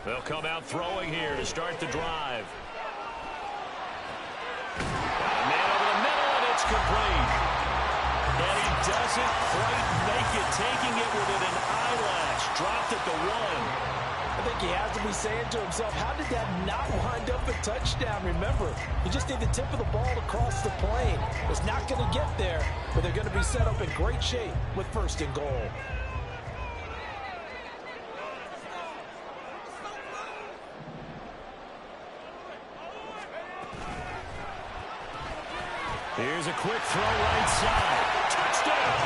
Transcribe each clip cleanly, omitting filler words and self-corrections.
They'll come out throwing here to start the drive. Man over the middle, and it's complete. And he doesn't quite make it, taking it within an eyelash. Dropped at the 1. I think he has to be saying to himself, how did that not wind up a touchdown? Remember, you just need the tip of the ball to cross the plane. It's not going to get there, but they're going to be set up in great shape with 1st and goal. Here's a quick throw right side. Touchdown!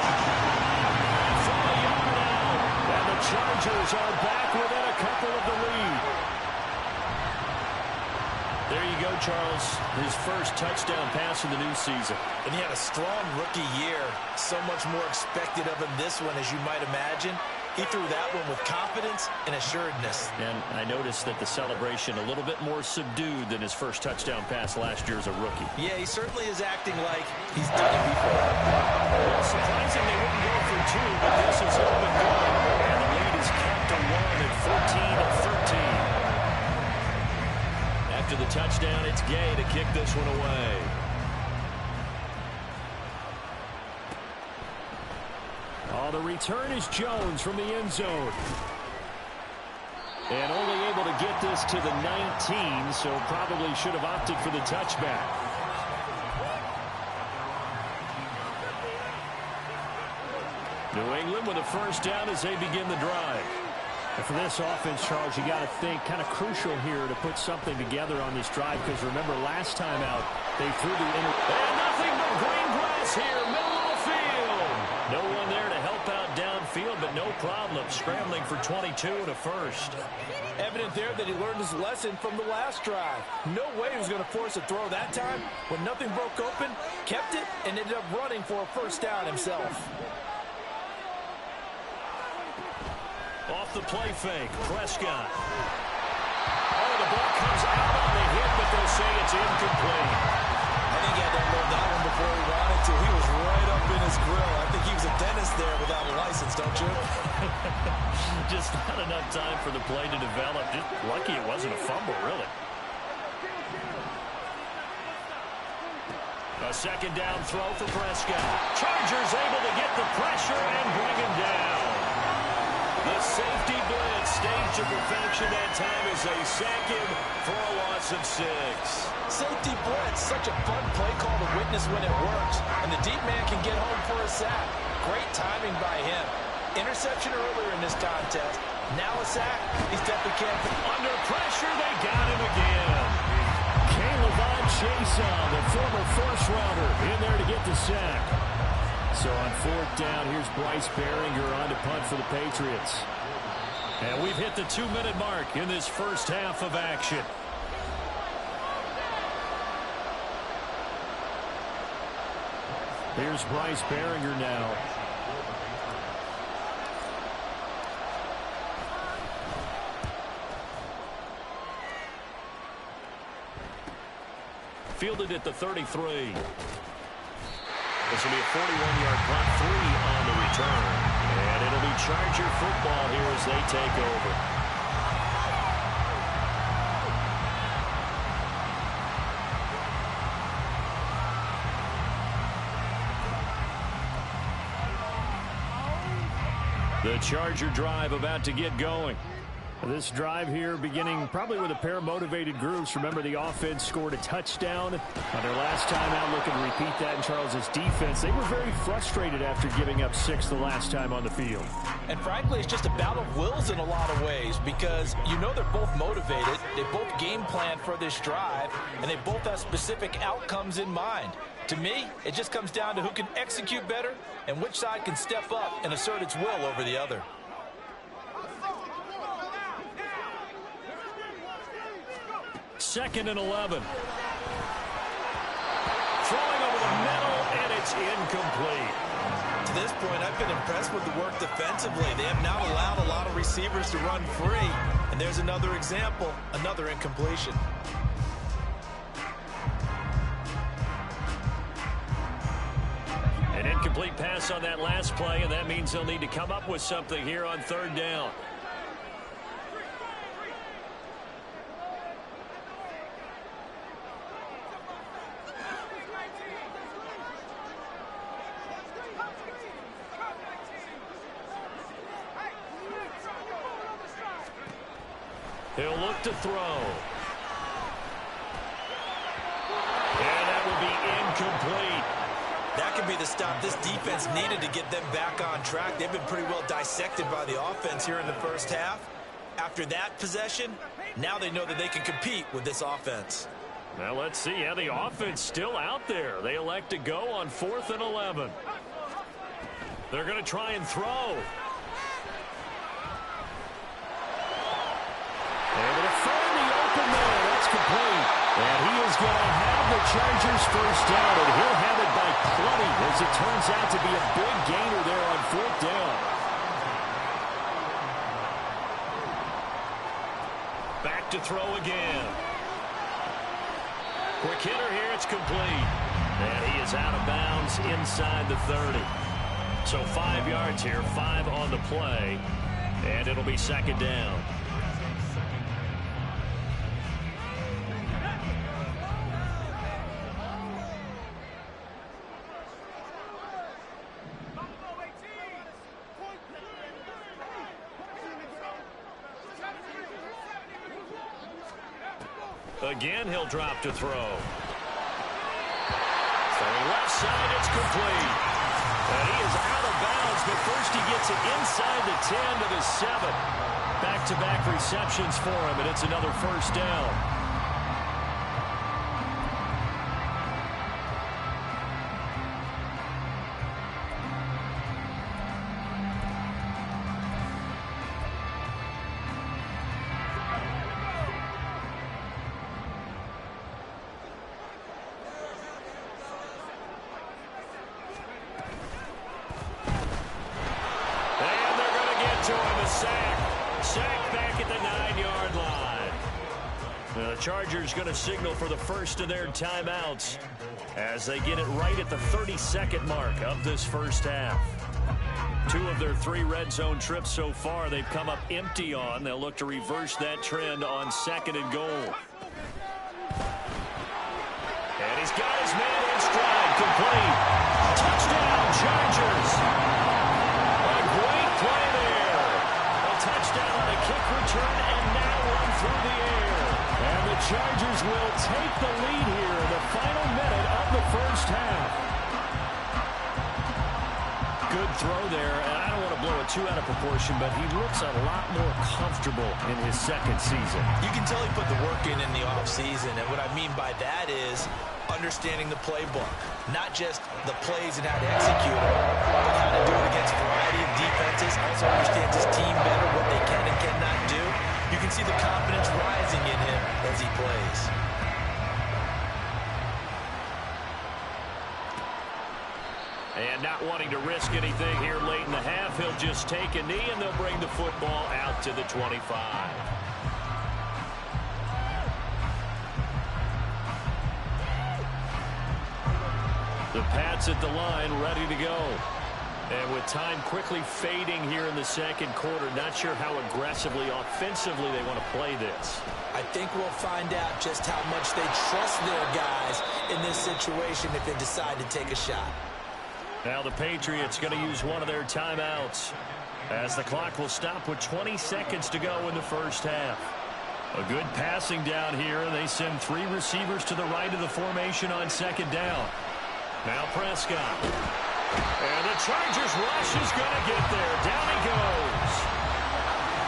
From a yard out. And the Chargers are back within a couple of the lead. There you go, Charles. His first touchdown pass of the new season. And he had a strong rookie year. So much more expected of him this one, as you might imagine. He threw that one with confidence and assuredness. And I noticed that the celebration a little bit more subdued than his first touchdown pass last year as a rookie. Yeah, he certainly is acting like he's done it before. Well, surprising they wouldn't go for 2, but this is all but good. And the lead is kept to 1 at 14-13. After the touchdown, it's Gay to kick this one away. Oh, the return is Jones from the end zone. And only able to get this to the 19, so probably should have opted for the touchback. New England with a 1st down as they begin the drive. And for this offense, Charles, you got to think kind of crucial here to put something together on this drive, because remember last time out they threw the and nothing but green grass here, middle of the field. No one there to help out downfield, but no problem scrambling for 22 and a 1st. Evident there that he learned his lesson from the last drive. No way he was going to force a throw that time. When nothing broke open, kept it, and ended up running for a 1st down himself. Off the play fake, Prescott. Oh, the ball comes out on the hit, but they'll say it's incomplete. I think he had to unload that one before he wanted to. He was right up in his grill. I think he was a dentist there without a license, don't you? Just not enough time for the play to develop. Just lucky it wasn't a fumble, really. A 2nd down throw for Prescott. Chargers able to get the pressure and bring him down. The safety blitz staged to perfection that time is a sack him for a loss of 6. Safety blitz, such a fun play call to witness when it works. And the deep man can get home for a sack. Great timing by him. Interception earlier in this contest. Now a sack. He's definitely can't. Under pressure, they got him again. Caleb Chason, the former 1st rounder, in there to get the sack. So on 4th down, here's Bryce Behringer on to punt for the Patriots. And we've hit the 2-minute mark in this 1st half of action. Here's Bryce Behringer now. Fielded at the 33. This will be a 41-yard punt, 3 on the return. And it'll be Charger football here as they take over. The Charger drive about to get going. This drive here beginning probably with a pair of motivated groups. Remember, the offense scored a touchdown on their last time out. Looking to repeat that in Charles's defense. They were very frustrated after giving up 6 the last time on the field. And frankly, it's just a battle of wills in a lot of ways, because you know they're both motivated. They both game plan for this drive, and they both have specific outcomes in mind. To me, it just comes down to who can execute better and which side can step up and assert its will over the other. Second and 11. Throwing over the middle, and it's incomplete. To this point, I've been impressed with the work defensively. They have not allowed a lot of receivers to run free. And there's another example, another incompletion. An incomplete pass on that last play, and that means they'll need to come up with something here on 3rd down. He'll look to throw. And that will be incomplete. That could be the stop this defense needed to get them back on track. They've been pretty well dissected by the offense here in the first half. After that possession, now they know that they can compete with this offense. Now let's see how the offense still out there. They elect to go on 4th and 11. They're going to try and throw. Able to find the open man. That's complete. And he is going to have the Chargers first down, and he'll have it by plenty as it turns out to be a big gainer there on 4th down. Back to throw again. Quick hitter here. It's complete. And he is out of bounds inside the 30. So 5 yards here, 5 on the play, and it'll be 2nd down. Again, he'll drop to throw. Throwing left side, it's complete. And he is out of bounds, but first he gets it inside the 10 to the 7. Back-to-back receptions for him, and it's another first down. Sack back at the 9-yard line. The Chargers going to signal for the first of their timeouts as they get it right at the 32nd mark of this first half. 2 of their 3 red zone trips so far they've come up empty on. They'll look to reverse that trend on 2nd and goal. And he's got his man in stride, complete. Touchdown, Chargers. A great play there. A touchdown on a kick return and now run through the air. And the Chargers will take the lead here in the final minute of the first half. Good throw there, and I don't want to blow it too out of proportion, but he looks a lot more comfortable in his second season. You can tell he put the work in the offseason, and what I mean by that is understanding the playbook, not just the plays and how to execute them, but how to do it against a variety of defenses, also understands his team better, what they can and cannot do. You can see the confidence rising in him as he plays. And not wanting to risk anything here late in the half, he'll just take a knee, and they'll bring the football out to the 25. The Pats at the line, ready to go. And with time quickly fading here in the second quarter, not sure how aggressively, offensively they want to play this. I think we'll find out just how much they trust their guys in this situation if they decide to take a shot. Now the Patriots going to use one of their timeouts as the clock will stop with 20 seconds to go in the first half. A good passing down here, and they send 3 receivers to the right of the formation on second down. Now Prescott. And the Chargers rush is going to get there. Down he goes.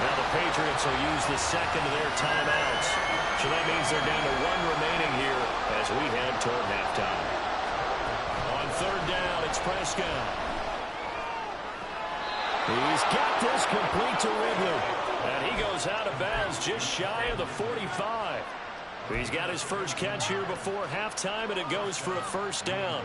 Now the Patriots will use the second of their timeouts. So that means they're down to 1 remaining here as we head toward halftime. On third down, it's Prescott. He's got this complete to Ridley. And he goes out of bounds just shy of the 45. He's got his first catch here before halftime, and it goes for a first down.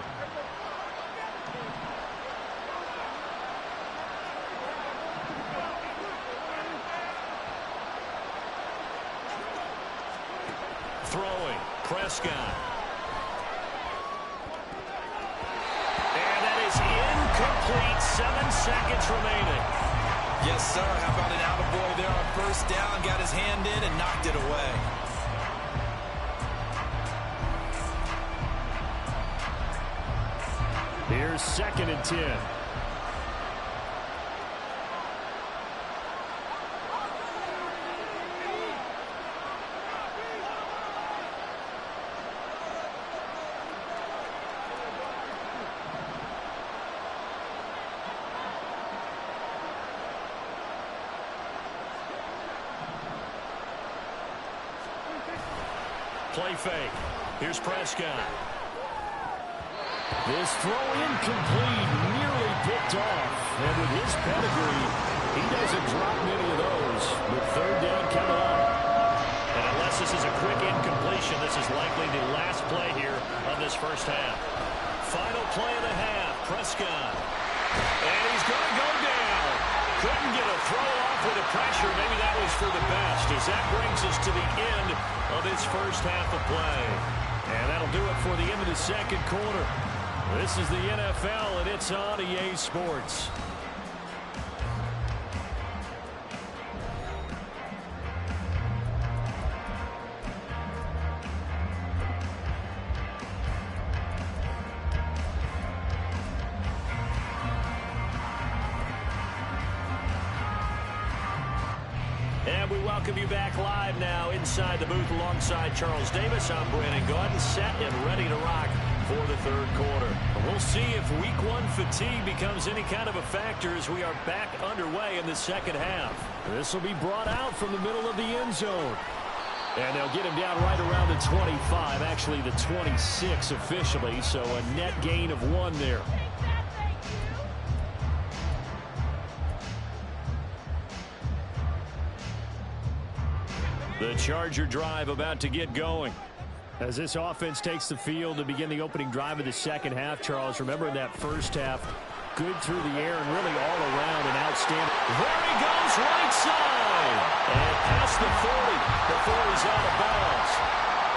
Throwing, Prescott. And that is incomplete. 7 seconds remaining. Yes, sir. How about an attaboy there on first down? Got his hand in and knocked it away. Here's 2nd and 10. play fake. Here's Prescott. This throw incomplete, nearly picked off. And with his pedigree, he doesn't drop many of those. With third down coming up. And unless this is a quick incompletion, this is likely the last play here of this first half. Final play of the half, Prescott. And he's going to go down. Couldn't get a throw off with the pressure. Maybe that was for the best, as that brings us to the end of this first half of play. And that'll do it for the end of the second quarter. This is the NFL, and it's on EA Sports. And we welcome you back live now inside the booth alongside Charles Davis. I'm Brandon Gaudin, set and ready to rock for the third quarter. We'll see if week one fatigue becomes any kind of a factor as we are back underway in the second half. This will be brought out from the middle of the end zone. And they'll get him down right around the 25, actually the 26 officially, so a net gain of 1 there. The Charger drive about to get going. As this offense takes the field to begin the opening drive of the second half, Charles, remember in that first half, good through the air and really all around and outstanding. There he goes, right side. And past the 40 before he's out of bounds.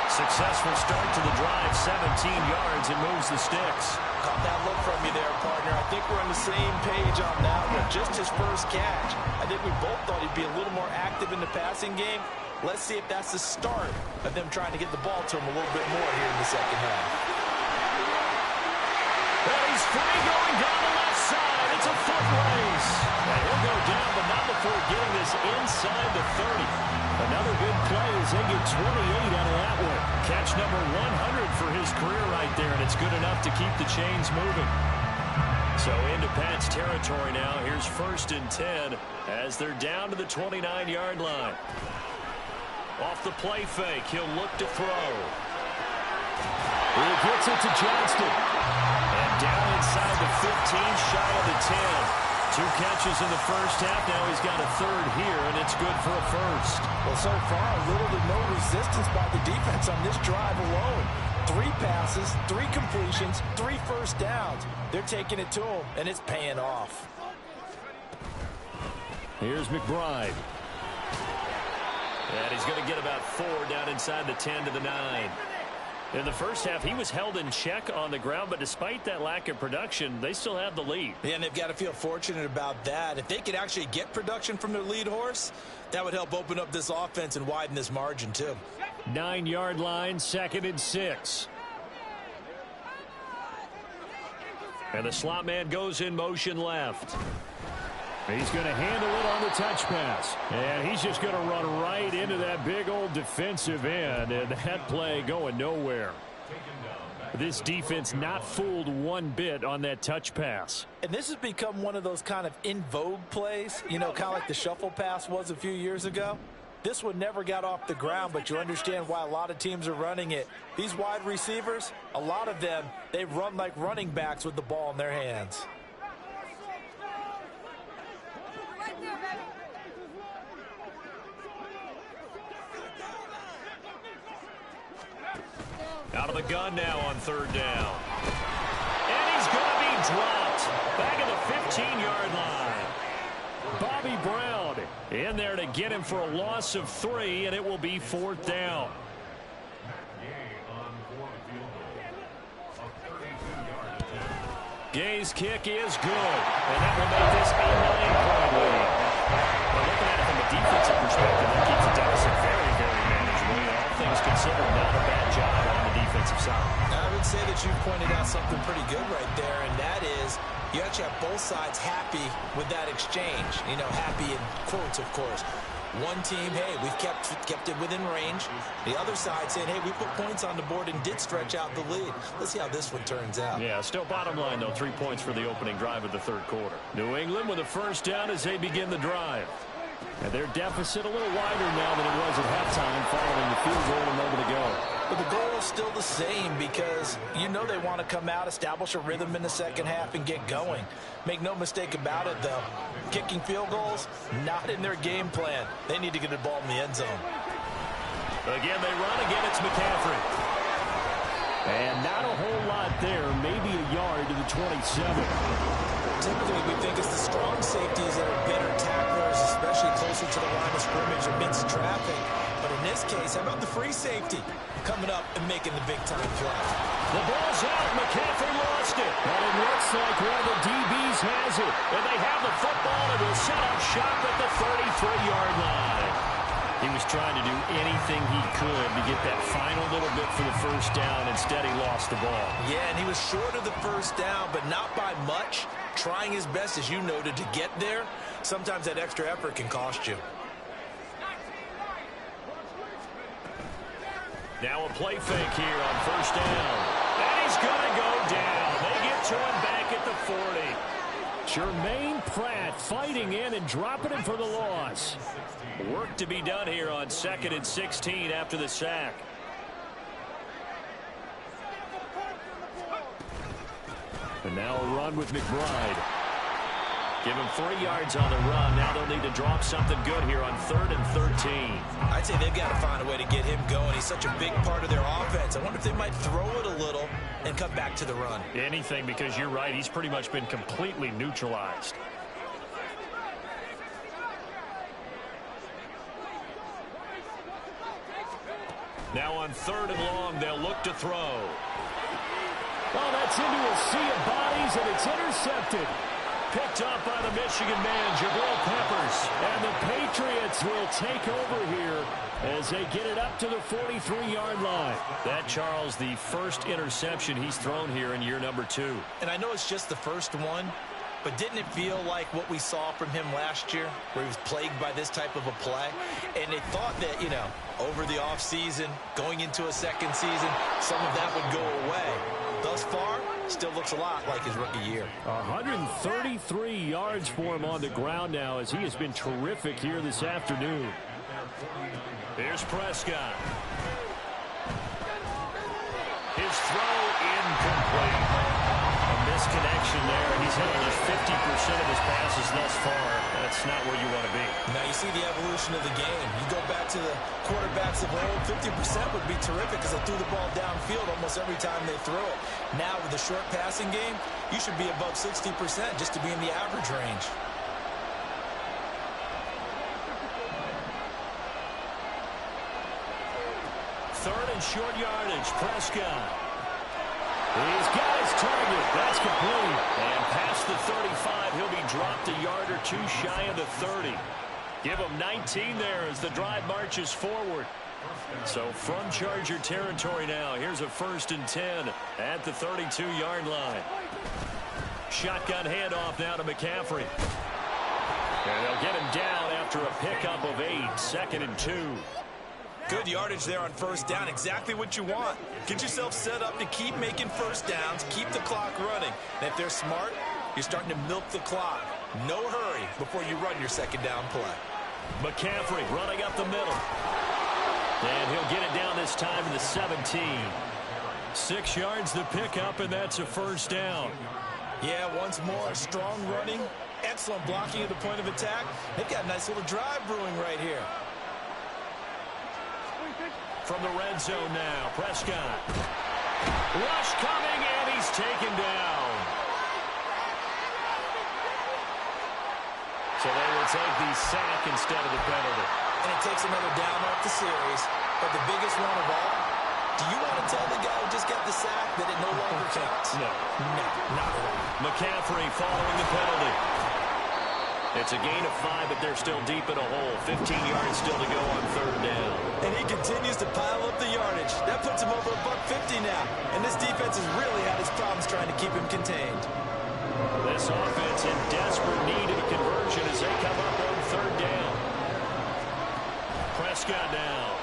Successful start to the drive, 17 yards, and moves the sticks. Caught that look from you there, partner. I think we're on the same page on that one. Just his first catch. I think we both thought he'd be a little more active in the passing game. Let's see if that's the start of them trying to get the ball to him a little bit more here in the second half. And he's free going down the left side. It's a foot race. And he'll go down, but not before getting this inside the 30. Another big play as they get 28 out of that one. Catch number 100 for his career right there, and it's good enough to keep the chains moving. So into Pat's territory now. Here's 1st and 10 as they're down to the 29-yard line. Off the play fake, he'll look to throw. He gets it to Johnston. And down inside the 15, shy of the 10. 2 catches in the first half. Now he's got a third here, and it's good for a first. Well, so far, little to no resistance by the defense on this drive alone. 3 passes, 3 completions, 3 first downs. They're taking it to him, and it's paying off. Here's McBride. And he's going to get about 4 down inside the 10 to the 9. In the first half, he was held in check on the ground, but despite that lack of production, they still have the lead. Yeah, and they've got to feel fortunate about that. If they could actually get production from their lead horse, that would help open up this offense and widen this margin, too. 9-yard line, 2nd and 6. And the slot man goes in motion left. He's going to handle it on the touch pass. And he's just going to run right into that big old defensive end. And that play going nowhere. This defense not fooled one bit on that touch pass. And this has become one of those kind of in vogue plays, you know, kind of like the shuffle pass was a few years ago. This one never got off the ground, but you understand why a lot of teams are running it. These wide receivers, a lot of them, they run like running backs with the ball in their hands. Out of the gun now on 3rd down. And he's going to be dropped. Back at the 15-yard line. Bobby Brown in there to get him for a loss of 3, and it will be 4th down. Gay's kick is good, and that will make this a 9-point lead. Well, looking at it from a defensive perspective, that keeps the deficit very, very manageable. All things considered, not a bad job on the defensive side. I would say that you pointed out something pretty good right there, and that is you actually have both sides happy with that exchange. You know, happy in quotes, of course. One team, hey, we've kept it within range. The other side saying, hey, we put points on the board and did stretch out the lead. Let's see how this one turns out. Yeah, still bottom line, though, 3 points for the opening drive of the 3rd quarter. New England with a 1st down as they begin the drive. And their deficit a little wider now than it was at halftime following the field goal a moment ago. But the goal is still the same because you know they want to come out, establish a rhythm in the second half, and get going. Make no mistake about it, though. Kicking field goals, not in their game plan. They need to get the ball in the end zone. Again, they run. Again, it's McCaffrey. And not a whole lot there. Maybe a yard to the 27. Typically, we think it's the strong safeties that are better tacklers, especially closer to the line of scrimmage amidst traffic. But in this case, how about the free safety coming up and making the big-time play? The ball's out. McCaffrey lost it. But it looks like one of the DBs has it. And they have the football and will set up shop at the 33-yard line. He was trying to do anything he could to get that final little bit for the first down. Instead, he lost the ball. Yeah, and he was short of the first down, but not by much. Trying his best, as you noted, to get there. Sometimes that extra effort can cost you. Now a play fake here on first down. And he's going to go down. They get to him back at the 40. Jermaine Pratt fighting in and dropping him for the loss. Work to be done here on 2nd and 16 after the sack. And now a run with McBride. Give him 3 yards on the run. Now they'll need to drop something good here on 3rd and 13. I'd say they've got to find a way to get him going. He's such a big part of their offense. I wonder if they might throw it a little and come back to the run. Anything, because you're right. He's pretty much been completely neutralized. Now on 3rd and long, they'll look to throw. Oh, that's into a sea of bodies, and it's intercepted. Picked up by the Michigan man, Jabril Peppers. And the Patriots will take over here as they get it up to the 43-yard line. That, Charles, the first interception he's thrown here in year number 2. And I know it's just the first one, but didn't it feel like what we saw from him last year, where he was plagued by this type of a play? And they thought that, you know, over the offseason, going into a second season, some of that would go away. Thus far, still looks a lot like his rookie year. 133 yards for him on the ground now as he has been terrific here this afternoon. Here's Prescott. His throw incomplete. A misconnection there. He's hit almost 50% of his passes thus far. That's not where you want to be. Now you see the evolution of the game. You go back to the quarterbacks of old, 50% would be terrific because they threw the ball downfield almost every time they throw it. Now with the short passing game, you should be above 60% just to be in the average range. Third and short yardage, Prescott. He's got his target. That's complete. And past the 35, he'll be dropped a yard or 2 shy of the 30. Give him 19 there as the drive marches forward. So from Charger territory now, here's a 1st and 10 at the 32-yard line. Shotgun handoff now to McCaffrey. And they'll get him down after a pickup of 8, 2nd and 2. Good yardage there on first down. Exactly what you want. Get yourself set up to keep making first downs, keep the clock running. And if they're smart, you're starting to milk the clock. No hurry before you run your second down play. McCaffrey running up the middle. And he'll get it down this time to the 17. 6 yards to pick up, and that's a first down. Yeah, once more, strong running, excellent blocking at the point of attack. They've got a nice little drive brewing right here. From the red zone now, Prescott. Rush coming, and he's taken down. So they will take the sack instead of the penalty. And it takes another down off the series. But the biggest one of all, do you want to tell the guy who just got the sack that it no longer counts? No. No, not at all. McCaffrey following the penalty. It's a gain of 5, but they're still deep in a hole. 15 yards still to go on 3rd down. And he continues to pile up the yardage. That puts him over $150 now. And this defense has really had its problems trying to keep him contained. This offense in desperate need of a conversion as they come up on 3rd down. Prescott now.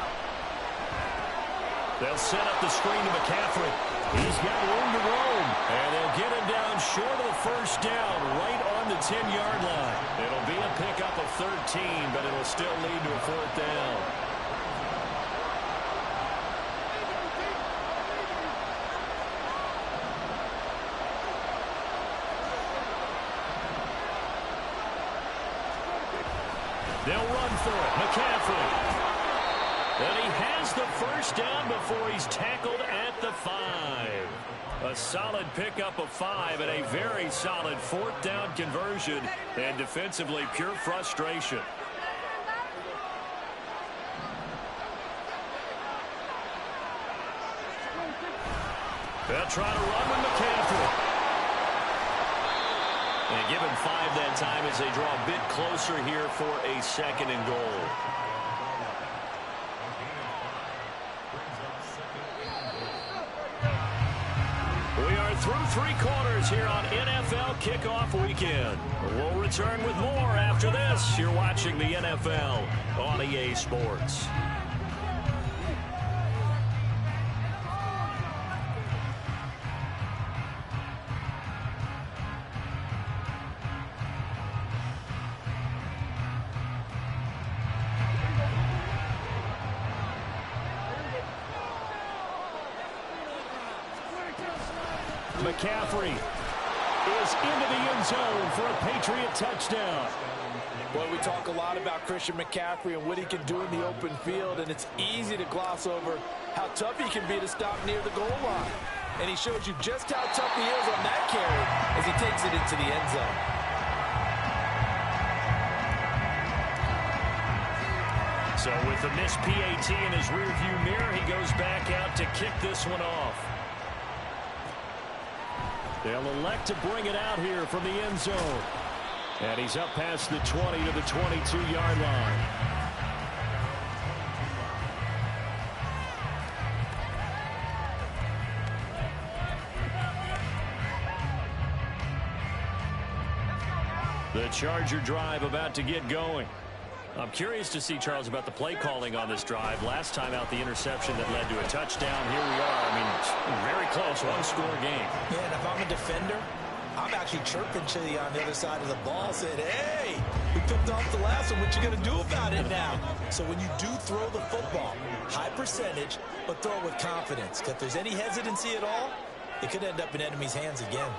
They'll set up the screen to McCaffrey. He's got room to roam. And they'll get him down short of the first down, right on the 10-yard line. It'll be a pickup of 13, but it'll still lead to a 4th down. They'll run for it. McCaffrey. And he has the first down before he's tackled at the 5. A solid pickup of 5 and a very solid fourth down conversion. And defensively, pure frustration. They'll try to run with McCaffrey. And give him 5 that time as they draw a bit closer here for a 2nd and goal. We are through 3 quarters here on NFL Kickoff Weekend. We'll return with more after this. You're watching the NFL on EA Sports. McCaffrey is into the end zone for a Patriot touchdown. Boy, we talk a lot about Christian McCaffrey and what he can do in the open field, and it's easy to gloss over how tough he can be to stop near the goal line. And he shows you just how tough he is on that carry as he takes it into the end zone. So with the missed PAT in his rearview mirror, he goes back out to kick this one off. They'll elect to bring it out here from the end zone. And he's up past the 20 to the 22-yard line. The Charger drive about to get going. I'm curious to see, Charles, about the play calling on this drive. Last time out, the interception that led to a touchdown. Here we are. I mean, it's very close, one-score game. Yeah, and if I'm a defender, I'm actually chirping to you on the other side of the ball, saying, hey, we picked off the last one. What you going to do about it now? So when you do throw the football, high percentage, but throw it with confidence. If there's any hesitancy at all, it could end up in enemy's hands again.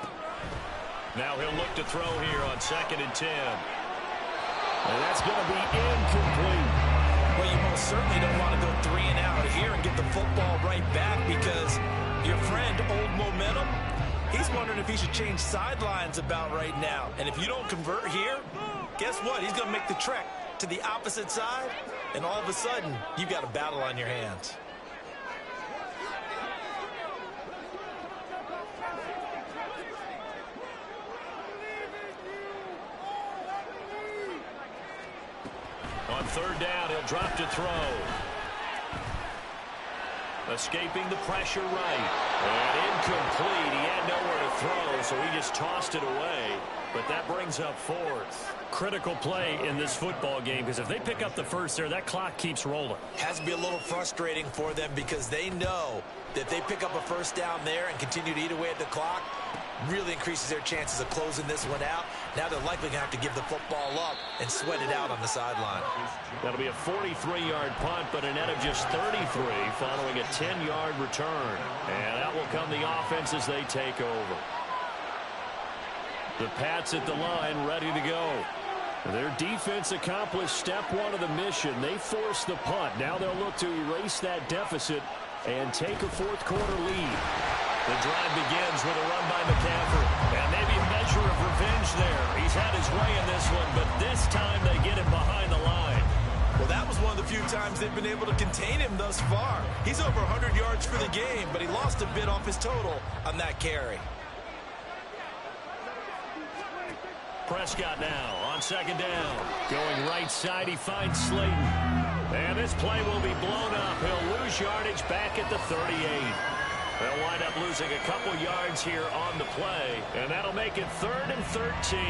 Now he'll look to throw here on 2nd and 10. And that's going to be incomplete. Well, you most certainly don't want to go 3 and out here and get the football right back because your friend, Old Momentum, he's wondering if he should change sidelines about right now. And if you don't convert here, guess what? He's going to make the trek to the opposite side, and all of a sudden, you've got a battle on your hands. On 3rd down, he'll drop to throw. Escaping the pressure right. And incomplete. He had nowhere to throw, so he just tossed it away. But that brings up 4th. Critical play in this football game, because if they pick up the first there, that clock keeps rolling. Has to be a little frustrating for them because they know that if they pick up a first down there and continue to eat away at the clock, really increases their chances of closing this one out. Now they're likely going to have to give the football up and sweat it out on the sideline. That'll be a 43-yard punt, but a net of just 33 following a 10-yard return. And out will come the offense as they take over. The Pats at the line, ready to go. Their defense accomplished step 1 of the mission. They forced the punt. Now they'll look to erase that deficit and take a 4th quarter lead. The drive begins with a run by McCaffrey. And maybe a measure of revenge there. He's had his way in this one, but this time they get him behind the line. Well, that was one of the few times they've been able to contain him thus far. He's over 100 yards for the game, but he lost a bit off his total on that carry. Prescott now on 2nd down. Going right side, he finds Slayton. And this play will be blown up. He'll lose yardage back at the 38. They'll wind up losing a couple yards here on the play. And that'll make it 3rd and 13.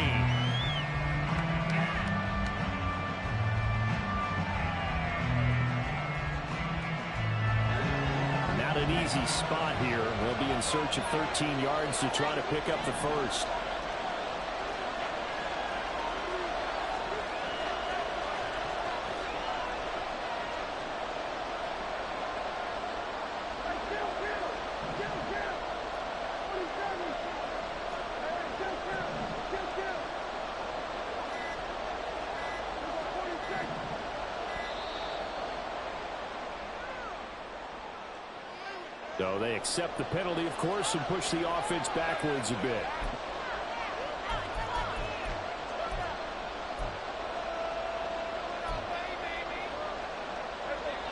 Not an easy spot here. We'll be in search of 13 yards to try to pick up the first. So they accept the penalty, of course, and push the offense backwards a bit.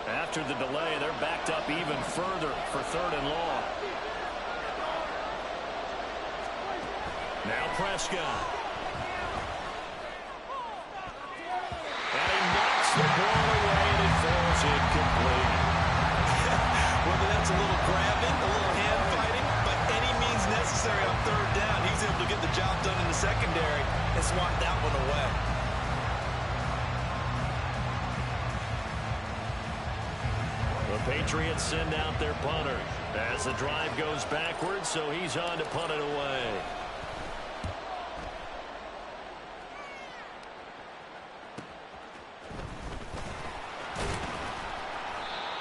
After the delay, they're backed up even further for 3rd and long. Now Prescott. And he knocks the ball away, and it falls incomplete. Whether that's a little grabbing, a little hand fighting, by any means necessary on 3rd down, he's able to get the job done in the secondary and swat that one away. The Patriots send out their punter as the drive goes backwards, so he's on to punt it away.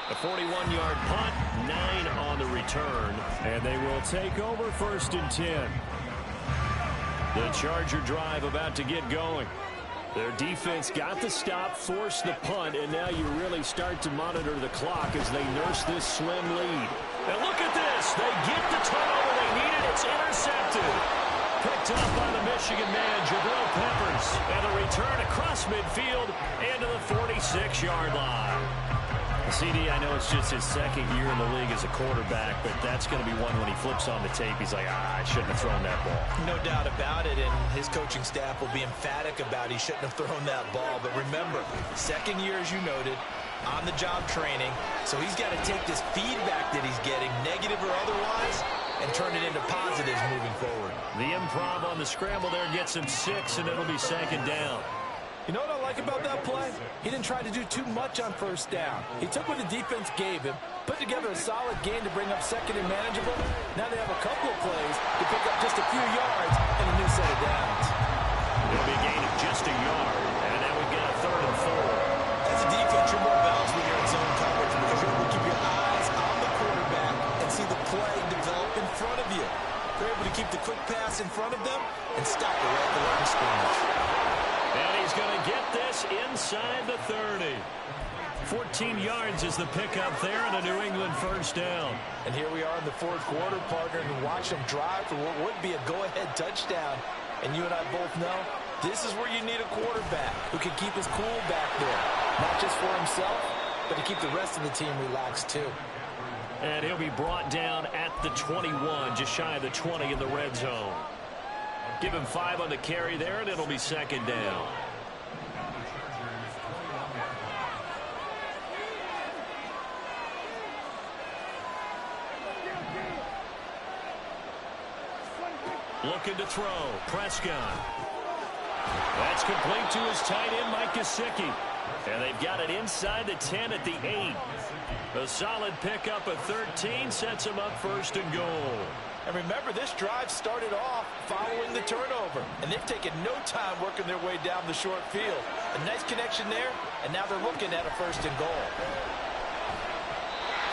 A 41-yard punt, 9 on the return, and they will take over 1st and 10. The Charger drive about to get going. Their defense got the stop, forced the punt, and now you really start to monitor the clock as they nurse this slim lead. And look at this. They get the turnover they needed. It's intercepted. Picked up by the Michigan man, Jabril Peppers. And the return across midfield into the 46-yard line. CD, I know it's just his 2nd year in the league as a quarterback, but that's going to be one when he flips on the tape, he's like, I shouldn't have thrown that ball. No doubt about it, and his coaching staff will be emphatic about he shouldn't have thrown that ball. But remember, 2nd year, as you noted, on-the-job training, so he's got to take this feedback that he's getting, negative or otherwise, and turn it into positives moving forward. The improv on the scramble there gets him 6, and it'll be 2nd down. You know what I like about that play? He didn't try to do too much on 1st down. He took what the defense gave him, put together a solid game to bring up 2nd and manageable. Now they have a couple of plays to pick up just a few yards and a new set of downs. It'll be a gain of just a yard, and now we've got a 3rd and 4. As a defense, you're more balanced when you're in zone coverage because you're able to keep your eyes on the quarterback and see the play develop in front of you. They're able to keep the quick pass in front of them and stop it right at the line of scrimmage. And he's going to get this inside the 30. 14 yards is the pickup there, and a New England 1st down. And here we are in the 4th quarter, partner, and watch them drive for what would be a go-ahead touchdown. And you and I both know this is where you need a quarterback who can keep his cool back there. Not just for himself, but to keep the rest of the team relaxed too. And he'll be brought down at the 21, just shy of the 20 in the red zone. Give him 5 on the carry there, and it'll be 2nd down. Looking to throw. Prescott. That's complete to his tight end, Mike Gesicki. And they've got it inside the 10 at the 8. A solid pickup of 13 sets him up 1st and goal. And remember, this drive started off following the turnover. And they've taken no time working their way down the short field. A nice connection there, and now they're looking at a 1st and goal.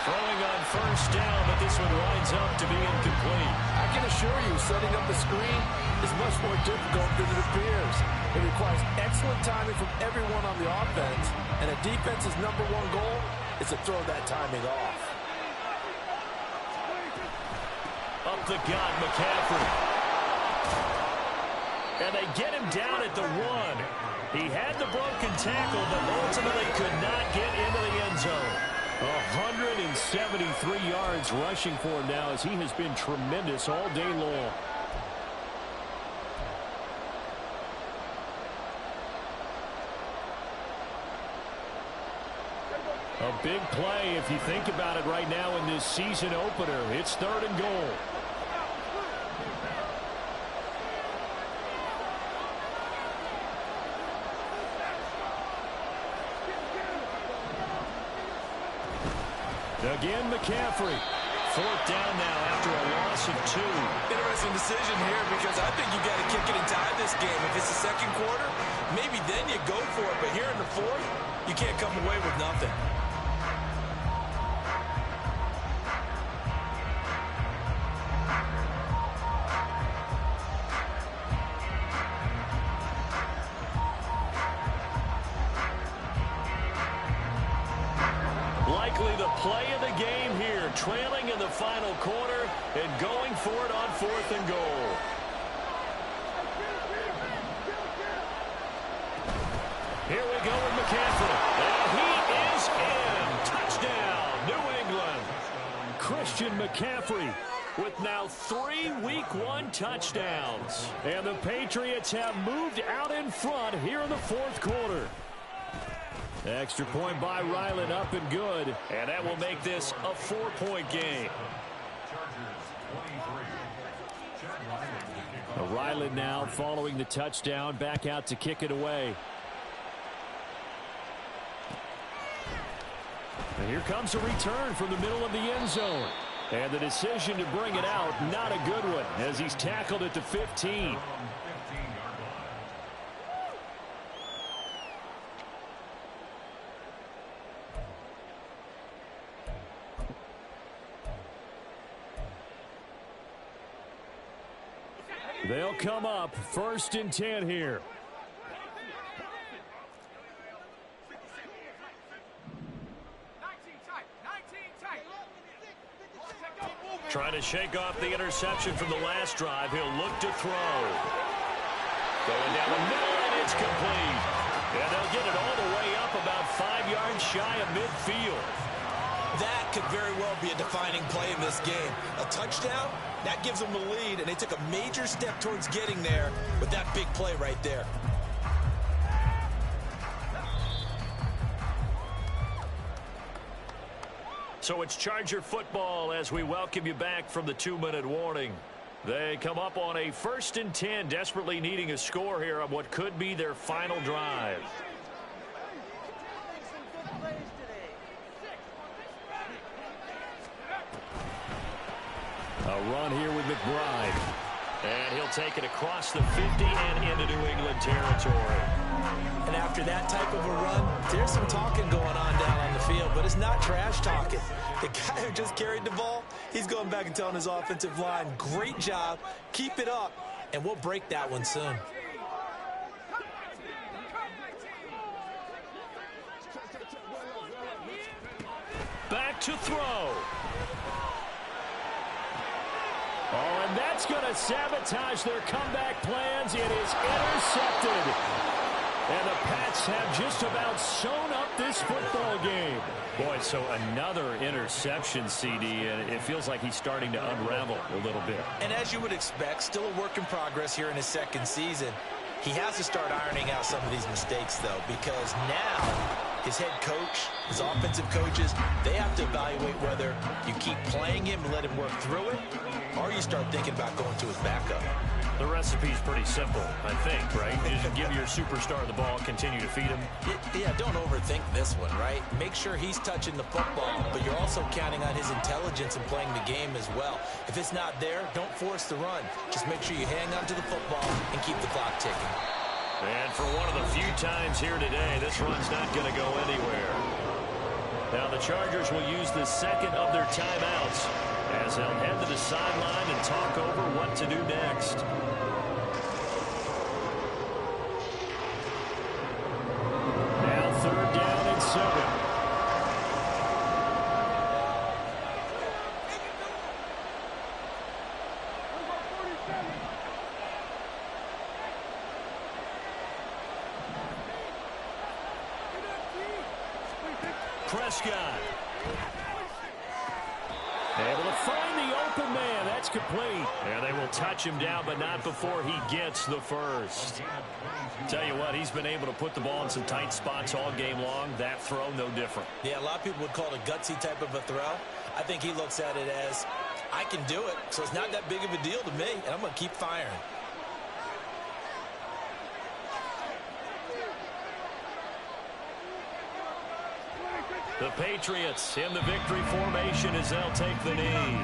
Throwing on 1st down, but this one winds up to be incomplete. I can assure you, setting up the screen is much more difficult than it appears. It requires excellent timing from everyone on the offense, and a defense's #1 goal is to throw that timing off. Up the gut, McCaffrey. And they get him down at the 1. He had the broken tackle, but ultimately could not get into the end zone. 173 yards rushing for him now as he has been tremendous all day long. A big play if you think about it right now in this season opener. It's 3rd and goal. Again, McCaffrey. 4th down now after a loss of 2. Interesting decision here because I think you got to kick it and tie this game. If it's the 2nd quarter, maybe then you go for it. But here in the 4th, you can't come away with nothing. Likely the play of the game here, trailing in the final quarter and going for it on 4th and goal. Here we go with McCaffrey. And he is in. Touchdown, New England. Christian McCaffrey with now 3 Week 1 touchdowns. And the Patriots have moved out in front here in the 4th quarter. Extra point by Ryland, up and good. And that will make this a 4-point game. Ryland now following the touchdown, back out to kick it away. And here comes a return from the middle of the end zone. And the decision to bring it out, not a good one, as he's tackled at the 15. They'll come up 1st and 10 here. Trying to shake off the interception from the last drive. He'll look to throw. Going down the middle, and it's complete. And they'll get it all the way up about 5 yards shy of midfield. That could very well be a defining play in this game. A touchdown, that gives them the lead, and they took a major step towards getting there with that big play right there. So it's Charger football as we welcome you back from the 2-minute warning. They come up on a 1st and 10, desperately needing a score here on what could be their final drive. A run here with McBride. And he'll take it across the 50 and into New England territory. And after that type of a run, there's some talking going on down on the field, but it's not trash talking. The guy who just carried the ball, he's going back and telling his offensive line, great job, keep it up, and we'll break that one soon. Back to throw. Oh, and that's going to sabotage their comeback plans. It is intercepted. And the Pats have just about sewn up this football game. Boy, so another interception, CD, and it feels like he's starting to unravel a little bit. And as you would expect, still a work in progress here in his 2nd season. He has to start ironing out some of these mistakes, though, because now his head coach, his offensive coaches, they have to evaluate whether you keep playing him and let him work through it, or you start thinking about going to his backup. The recipe's pretty simple, I think, right? You just give your superstar the ball, continue to feed him. Yeah, don't overthink this one, right? Make sure he's touching the football, but you're also counting on his intelligence in playing the game as well. If it's not there, don't force the run. Just make sure you hang on to the football and keep the clock ticking. And for one of the few times here today, this run's not going to go anywhere. Now the Chargers will use the 2nd of their timeouts as they'll head to the sideline and talk over what to do next. Now 3rd down and 7. Prescott. Able to find the open man. That's complete. And they will touch him down, but not before he gets the first. Tell you what, he's been able to put the ball in some tight spots all game long. That throw, no different. Yeah, a lot of people would call it a gutsy type of a throw. I think he looks at it as, I can do it, so it's not that big of a deal to me, and I'm going to keep firing. The Patriots in the victory formation as they'll take the knee.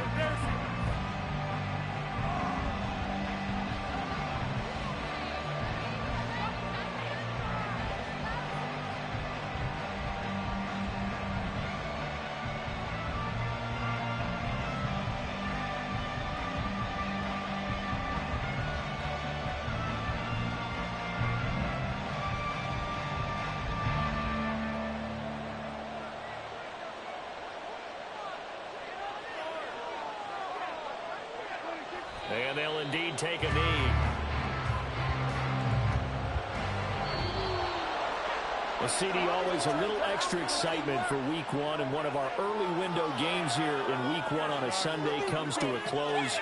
indeed take a knee. Well, CD, always a little extra excitement for Week 1, and one of our early window games here in Week 1 on a Sunday comes to a close.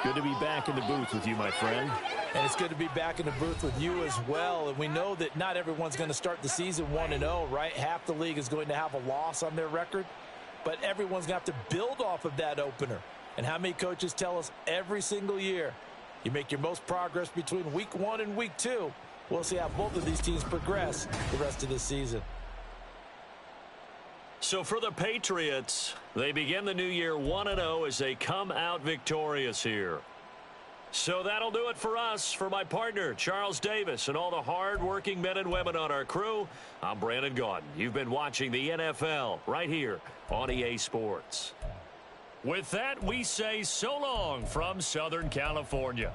Good to be back in the booth with you, my friend. And it's good to be back in the booth with you as well. And we know that not everyone's going to start the season 1-0, right? Half the league is going to have a loss on their record. But everyone's going to have to build off of that opener. And how many coaches tell us every single year, you make your most progress between Week 1 and Week 2. We'll see how both of these teams progress the rest of this season. So for the Patriots, they begin the new year 1-0 as they come out victorious here. So that'll do it for us. For my partner, Charles Davis, and all the hard-working men and women on our crew, I'm Brandon Gaudin. You've been watching the NFL right here on EA Sports. With that, we say so long from Southern California.